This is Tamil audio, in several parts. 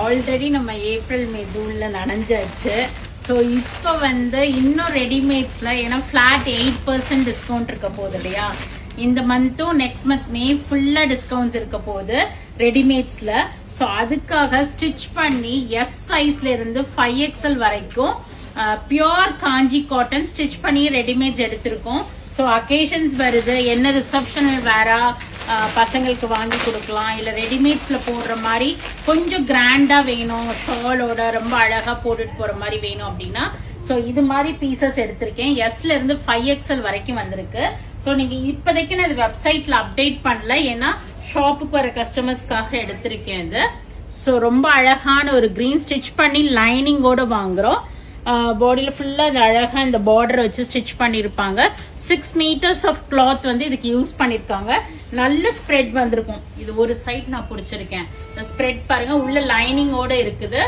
ஆல்ரெடி நம்ம ஏப்ரல் மே ஜூன்ல நனைஞ்சாச்சு. ஸோ இப்போ இன்னும் ரெடிமேட்ஸ்ல ஏன்னா ஃபிளாட் 8% டிஸ்கவுண்ட் இருக்க போகுது இல்லையா, இந்த மந்த்தும் நெக்ஸ்ட் மந்த் மே ஃபுல்லா டிஸ்கவுண்ட்ஸ் இருக்க போகுது ரெடிமேட்ஸ்ல. ஸோ அதுக்காக ஸ்டிச் பண்ணி எஸ் சைஸ்ல இருந்து 5XL வரைக்கும் பியோர் காஞ்சி காட்டன் ஸ்டிச் பண்ணி ரெடிமேட்ஸ் எடுத்திருக்கோம். ஸோ அக்கேஷன்ஸ் வருது, என்ன ரிசப்ஷன் வேறா பசங்களுக்கு வாங்கி கொடுக்கலாம், இல்லை ரெடிமேட்ஸ்ல போடுற மாதிரி கொஞ்சம் கிராண்டா வேணும், ஷாலோட ரொம்ப அழகா போட்டுட்டு போற மாதிரி வேணும் அப்படின்னா ஸோ இது மாதிரி பீசஸ் எடுத்திருக்கேன். எஸ்ல இருந்து 5XL வரைக்கும் வந்திருக்கு. ஸோ நீங்க இப்போதைக்கு நான் இது வெப்சைட்ல அப்டேட் பண்ணல, ஏன்னா ஷாப்புக்கு வர கஸ்டமர்ஸ்க்காக எடுத்திருக்கேன் இது. ஸோ ரொம்ப அழகான ஒரு கிரீன் ஸ்டிச் பண்ணி லைனிங்கோட வாங்குறோம். பாடியில ஃபுல்லா இந்த அழகா இந்த பார்டர் வச்சு ஸ்டிச் பண்ணிருப்பாங்க. 6 மீட்டர்ஸ் ஆஃப் கிளாத் இதுக்கு யூஸ் பண்ணிருக்காங்க. நல்ல ஸ்ப்ரெட் வந்திருக்கும். இது ஒரு சைட் நான் பிடிச்சிருக்கேன். இந்த ஸ்ப்ரெட் பாருங்க, உள்ள லைனிங்கோட இருக்குது.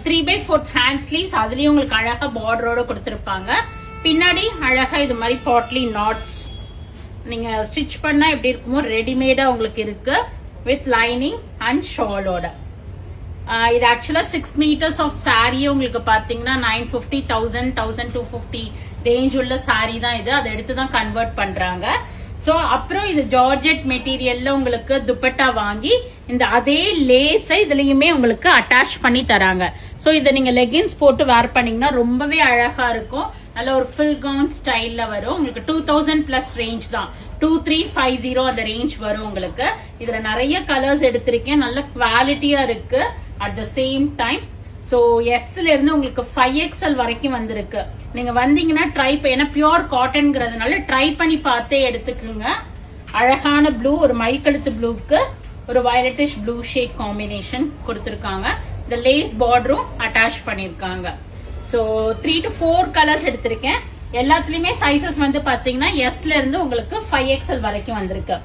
3/4 ஹேண்ட் ஸ்லீவ்ஸ், அதுலயும் உங்களுக்கு அழகா பார்டரோட கொடுத்திருப்பாங்க. பின்னாடி அழகா இது மாதிரி பாட்லி நாட்ஸ் நீங்க ஸ்டிச் பண்ணா எப்படி இருக்குமோ ரெடிமேடா உங்களுக்கு இருக்கு வித் லைனிங் அண்ட் ஷாலோட. இது ஆக்சுவலா 6 மீட்டர்ஸ் ஆஃப் சாரி உங்களுக்கு பாத்தீங்கன்னா 950, 1000, 1250 ரேஞ்ச் உள்ள சாரி தான் இது. அதை எடுத்துதான் கன்வெர்ட் பண்றாங்க. சோ அப்புறம் இது ஜார்ஜெட் மெட்டீரியல்ல உங்களுக்கு துப்பட்டா வாங்கி இந்த அதே லேஸை இதுலயுமே உங்களுக்கு அட்டாச் பண்ணி தராங்க. சோ இதை நீங்க லெகின்ஸ் போட்டு வேர் பண்ணீங்கன்னா ரொம்பவே அழகா இருக்கும். நல்ல ஒரு ஃபுல் கவுன் ஸ்டைல்ல வரும். உங்களுக்கு 2000 பிளஸ் ரேஞ்ச் தான், 2350 அந்த ரேஞ்ச் வரும் உங்களுக்கு. இதுல நிறைய கலர்ஸ் எடுத்திருக்கேன், நல்ல குவாலிட்டியா இருக்கு. At the same time so எஸ்ல இருந்து உங்களுக்கு 5XL வரைக்கும் வந்திருக்கு. நீங்க வந்தீங்கன்னா ட்ரை ஏன்னா பியோர் காட்டன்ங்கிறதுனால ட்ரை பண்ணி பார்த்தே எடுத்துக்குங்க. அழகான ப்ளூ, ஒரு மைல்கழுத்து ப்ளூக்கு ஒரு வயலட்டிஷ் ப்ளூ ஷேட் காம்பினேஷன் கொடுத்துருக்காங்க. இந்த லேஸ் பார்டரும் அட்டாச் பண்ணிருக்காங்க. ஸோ 3 to 4 கலர்ஸ் எடுத்திருக்கேன். எல்லாத்துலயுமே சைசஸ் பாத்தீங்கன்னா எஸ்ல இருந்து உங்களுக்கு 5XL வரைக்கும் வந்திருக்கு.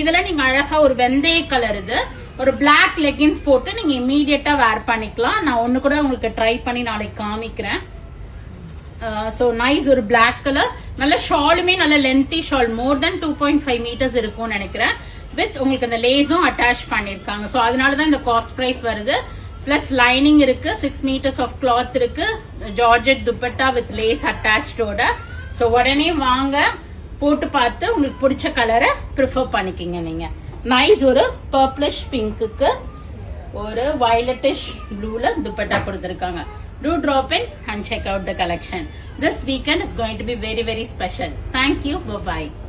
இதுல நீங்க அழகா ஒரு வெந்தய கலர், இது ஒரு பிளாக் லெகின்ஸ் போட்டு நீங்க இமீடியட்டா வேர் பண்ணிக்கலாம். நான் ஒண்ணு கூட உங்களுக்கு ட்ரை பண்ணி நாளைக்கு காமிக்கிறேன். சோ நைஸ், ஒரு பிளாக் கலர். நல்ல ஷாலுமே நல்ல லென்த்தி ஷால், மோர் தென் 2.5 மீட்டர்ஸ் இருக்கும்னு நினைக்கிறேன். வித் உங்களுக்கு அந்த லேஸும் அட்டாச் பண்ணிருக்காங்க. சோ அதனாலதான் இந்த காஸ்ட் பிரைஸ் வருது. பிளஸ் லைனிங் இருக்கு, 6 மீட்டர்ஸ் ஆஃப் கிளாத் இருக்கு, ஜார்ஜெட் துப்பட்டா வித் லேஸ் அட்டாச்சோட. சோ உடனே வாங்க, போட்டு பார்த்து உங்களுக்கு பிடிச்ச கலரை ப்ரிஃபர் பண்ணிக்கிங்க நீங்க. நைஸ், ஒரு பர்பிளிஷ் பிங்க்குக்கு ஒரு வயலட்டிஷ் ப்ளூல துப்பட்டா கொடுத்திருக்காங்க. Do drop in and check out the collection. This weekend is going to be very, very special. Thank you. Bye-bye.